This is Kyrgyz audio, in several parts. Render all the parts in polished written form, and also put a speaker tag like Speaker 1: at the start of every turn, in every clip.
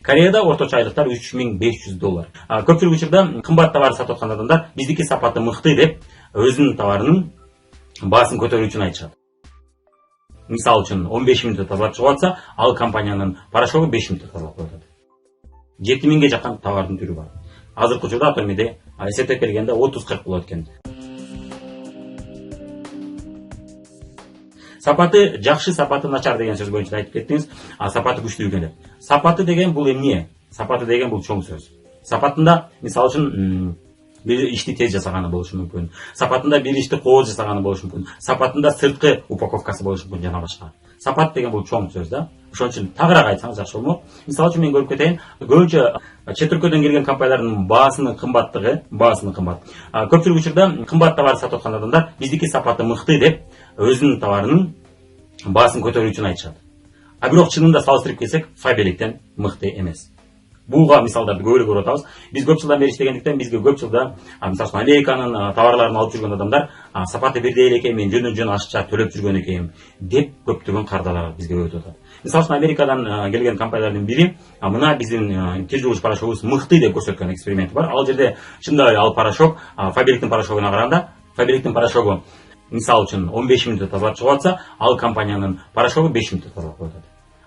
Speaker 1: Кореяда орточо айлыктар $3500. Көпчүлүк учурда кымбат товар сатып аткан адамдар биздики сапаты мыкты деп өзүнүн товарынын баасын көтөрүү үчүн айтышат. Мисалы үчүн 15 мүнөттө тазалап чыгып атса, ал компаниянын порошогу 5 мүнөттө тазалап коет. 7000ге жакын товардын түрү бар. Азыркы учурда Атомиде эсептеп келгенде 30-40 болот экен. Сапаты жакшы, сапаты начар деген сөз боюнча айтып кеттиңиз, сапаты күчтүү экен деп. Сапаты деген бул эмне? Сапаты деген бул чоң сөз. Сапатында мисалы үчүн бир ишти тез жасаганы болушу мүмкүн. Сапатында бир ишти кооз жасаганы болушу мүмкүн. Сапатында сырткы упаковкасы болушу мүмкүн жана башка. Сапат деген бул чоң сөз да. Ошон үчүн тагыраак айтсаңыз жакшы болмок. Мисалы үчүн мен көрүп кетейин, көбүнчө чет өлкөдөн келген компаниялардын баасынын кымбат. Көпчүлүк учурда кымбат товар сатып аткан адамдар биздики сапаты мыкты деп өзүнүн товарынын баасын көтөрүү үчүн айтышат. Бирок чынында салыштырып келсек, Фаберликтен мыкты эмес. Буга мисалдарды көбүрөөк көрүп атабыз. Биз көп жылдан бери иштегендиктен бизге көп жылда мисалы Американын товарларын алып жүргөн адамдар сапаты бирдей эле экен, мен жөн ашыкча төлөп жүргөн экенмин деп көптөгөн кардалар бизге өтүп атат. Мисалы Америкадан келген компаниялардын бири мына биздин кир жуугуч порошогубуз мыкты деп көрсөткөн эксперименти бар. Ал жерде чындап эле ал порошок Фаберликтин порошогуна караганда, Фаберликтин порошогу мисалы үчүн 15 мүнөттө тазалап чыгып атса, ал компаниянын порошогу 5 мүнөттө тазалап коет.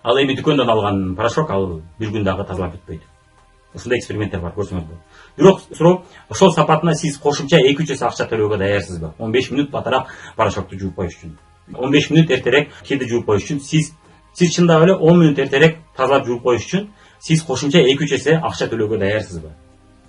Speaker 1: Ал эми дүкөндөн алган порошок ал бир күн дагы тазалап бүтпөйт. Ушундай эксперименттер бар, көрсөңүз болот. Бирок суроо, ошол сапатына сиз кошумча 2-3 эсе акча төлөөгө даярсызбы? 15 мүнөт батараак порошокту жууп коюш үчүн. 15 мүнөт эртерээк кирди жууп коюш үчүн сиз чындап эле 10 мүнөт эртерээк тазалап жууп коюш үчүн сиз кошумча 2-3 эсе акча төлөөгө даярсызбы?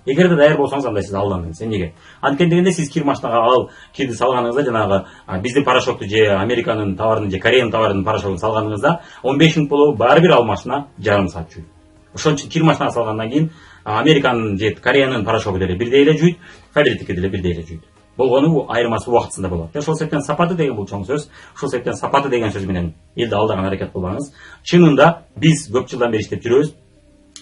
Speaker 1: Эгерде даяр болсоңуз, анда сиз алдандыңыз. Эмнеге? Анткени дегенде сиз кир машинага ал кирди салганыңызда жанагы биздин порошокту же Американын товарын же Кореянын товарынын порошогун салганыңызда 15 мүнөт болобу, баары бир ал машина жарым саат жууйт. Ошон үчүн кир машинага салгандан кийин Американын же Кореянын порошогу деле бирдей эле жууйт, Фаберликтики деле бирдей эле жууйт. Болгону айырмасы убактысында болот. Ошол себептен сапаты деген бул чоң сөз. Ошол себептен сапаты деген сөз менен элди алдаган аракет кылбаңыз. Чынында биз көп жылдан бери иштеп жүрөбүз.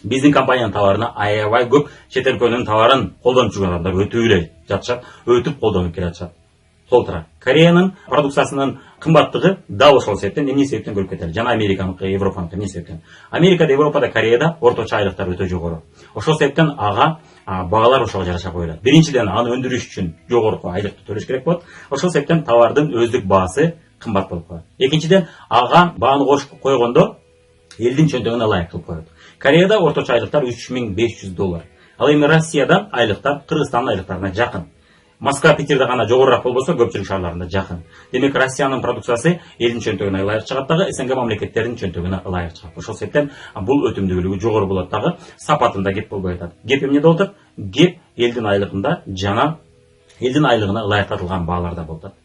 Speaker 1: Биздин компаниянын товарына аябай көп чет өлкөнүн товарын колдонуп жүргөн адамдар өтүп эле жатышат, өтүп колдонуп келе жатышат. Толтура. Кореянын продукциясынын кымбаттыгы дал ошол себептен, эмне себептен көрүп кетели? Жана Американыкы, Европаныкы эмне себептен? Америкада, Европада, Кореяда орточо айлыктар өтө жогору. Ошол себептен ага багалар ошого жараша коюлат. Биринчиден аны өндүрүш үчүн жогорку айлыкты төлөш керек болот. Ошол себептен товардын өздүк баасы кымбат болуп калат. Экинчиден ага бааны койгондо элдин чөнтөгүнө ылайык кылып коет. Кореяда орточо айлыктар $3500. Ал эми Россиядан айлыктар Кыргызстандын айлыктарына жакын. Москва, Питерде гана жогорураак болбосо, көпчүлүк шаарларында жакын. Демек Россиянын продукциясы элдин чөнтөгүнө ылайык чыгат дагы, СНГ мамлекеттеринин чөнтөгүнө ылайык чыгат. Ошол себептен бул өтүмдүүлүгү жогору болот дагы, сапатында кеп болбой атат. Кеп эмнеде болуп атат? Кеп элдин айлыгында жана элдин айлыгына ылайыктатылган бааларда болуп атат.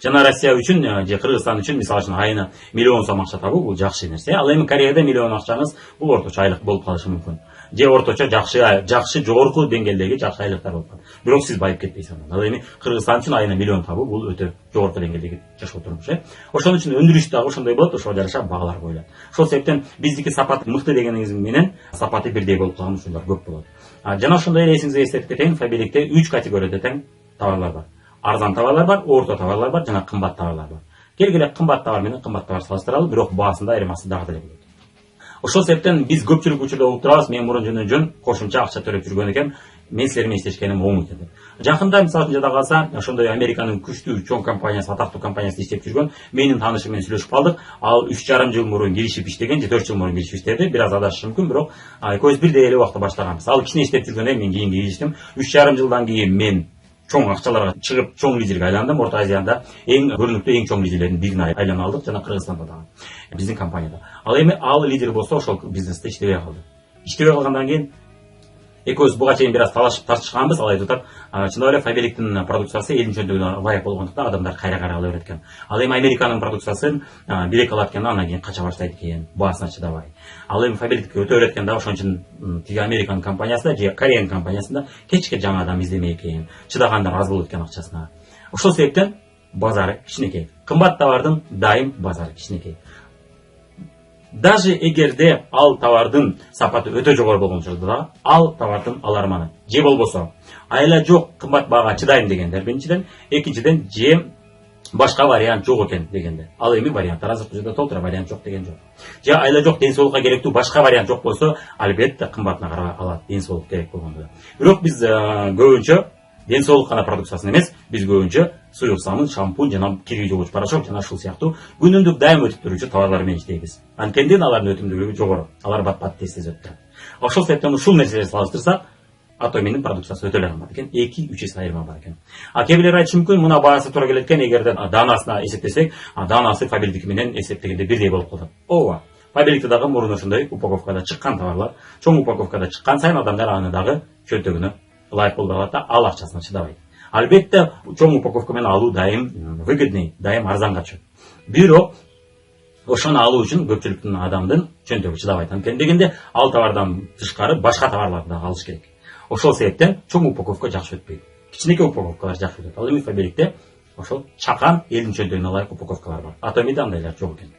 Speaker 1: Жана Россия үчүн же Кыргызстан үчүн мисалы үчүн айына миллион сом акча табуу бул жакшы нерсе. Ал эми Кореяда миллион акчаңыз бул орточо айлык болуп калышы мүмкүн. Же орточо жакшы жогорку деңгээлдеги жакшы айлыктар болуп калат. Бирок сиз байып кетпейсиз андан. Ал эми Кыргызстан үчүн айына миллион табуу бул өтө жогорку деңгээлдеги жашоо турмуш. Ошон үчүн өндүрүш дагы ошондой болот, ошого жараша багалар коюлат. Ошол себептен биздики сапат мыкты дегениңиз менен сапаты бирдей болуп калган учурлар көп болот. Жана ошондой эле эсиңизге эстетип кетейин, Фаберликте 3 категорияда тең товарлар бар. Арзан товарлар бар, орто товарлар бар, жана кымбат товарлар бар. Келгиле кымбат товар менен кымбат товар салыштыралы, бирок баасында айырмасы дагы деле болот. Ошол себептен биз көпчүлүк учурда угуп турабыз, мен мурун жөн кошумча акча төлөп жүргөн экенмин, мен силер менен иштешкеним оң экен деп. Жакында мисалы үчүн жада калса, ошондой Американын күчтүү чоң компаниясы, атактуу компаниясында иштеп жүргөн менин таанышым менен сүйлөшүп калдык. Ал 3,5 жыл мурун киришип иштеген, же 4 жыл мурун киришип иштеди. Бир аз адашышы мүмкүн, бирок экөөбүз бирдей эле убакытта баштаганбыз. Ал кичине иштеп жүргөндө мен кийин киришtim. 3,5 жылдан кийин мен чоң акчаларга чыгып, чоң лидерге айландым. Орто Азияда эң көрүнүктүү, эң чоң лидерлердин бирине айлана алдык, жана Кыргызстанда дагы. Биздин компанияда. Ал эми ал лидер болсо ошол бизнесте иштебей калды. Иштебей калгандан кийин экөөбүз буга чейин бир аз талашып тартышканбыз. Ал айтып атат, чындап эле Фаберликтин продукциясы элдин чөнтөгүнө ылайык болгондуктан адамдар кайра кала берет экен. Ал эми Американын продукциясын бирек алат экен, андан кийин кача баштайт экен, баасына чыдабай. Ал эми Фаберликке өтө берет экен да, ошон үчүн тиги Американын компаниясында же Кореянын компаниясында кечке жаңы адам издемей экен, чыдагандар аз болот экен акчасына. Ошол себептен базары кичинекей. Кымбат товардын дайым базары кичинекей. Даже эгерде ал товардын сапаты өтө жогору болгон учурда да, ал товардын аларманы же болбосо айла жок кымбат баага чыдайм дегендер биринчиден, экинчиден же башка вариант жок экен дегенде. Ал эми варианттар азыркы жерде толтура, вариант жок деген жок. Же айла жок, ден соолукка керектүү башка вариант жок болсо, албетте кымбатына карай алат, ден соолук керек болгондо. Бирок биз көбүнчө ден соолук гана продукциясын эмес, биз көбүнчө суюк самын, шампунь жана кир жугуч порошок жана ушул сыяктуу күнүмдүк дайым өтүп туруучу товарлар менен иштейбиз. Анткени алардын өтүмдүүлүгү жогору, алар бат-бат тез өтүп турат. Ошол себептен ушул нерселерди салыштырсак, Атоминин продукциясы өтө эле кымбат экен, 2-3 эсе айырма бар экен. Кээ бирлер айтышы мүмкүн, мына баасы туура келет экен, эгерде даанасына эсептесек, даанасы Фаберлдики менен эсептегенде бирдей болуп калат. Ооба. Фаберликте дагы мурун ошондой упаковкада чыккан товарлар, чоң упаковкада чыккан сайын адамдар аны дагы чөнтөгүнө ылайык болуп алат да, ал акчасына чыдабайт. Албетте чоң упаковка менен алуу дайым выгодный, дайым арзанга түшөт. Бирок ошону алуу үчүн көпчүлүктүн адамдын чөнтөгү чыдабайт. Анткени дегенде ал товардан тышкары башка товарларды дагы алыш керек. Ошол себептен чоң упаковка жакшы өтпөйт. Кичинекей упаковкалар жакшы өтөт. Ал эми Фаберликте ошол чакан элдин чөнтөгүнө ылайык упаковкалар бар. Атомиде андайлар жок экен.